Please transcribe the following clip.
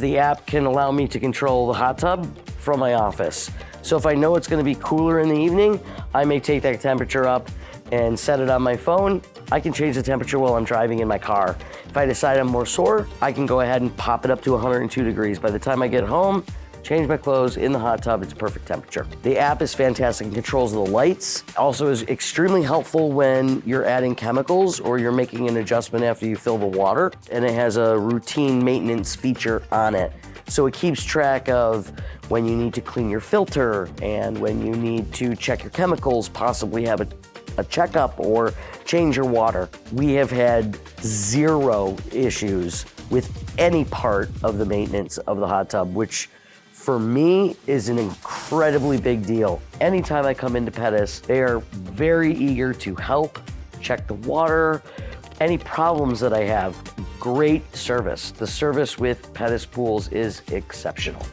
The app can allow me to control the hot tub from my office. So if I know it's gonna be cooler in the evening, I may take that temperature up and set it on my phone. I can change the temperature while I'm driving in my car. If I decide I'm more sore, I can go ahead and pop it up to 102 degrees. By the time I get home, change my clothes in the hot tub, it's perfect temperature. The app is fantastic and controls the lights. Also is extremely helpful when you're adding chemicals or you're making an adjustment after you fill the water. And it has a routine maintenance feature on it. So it keeps track of when you need to clean your filter and when you need to check your chemicals, possibly have a checkup or change your water. We have had 0 issues with any part of the maintenance of the hot tub, which for me is an incredibly big deal. Anytime I come into Pettis, they are very eager to help, check the water, any problems that I have. Great service. The service with Pettis Pools is exceptional.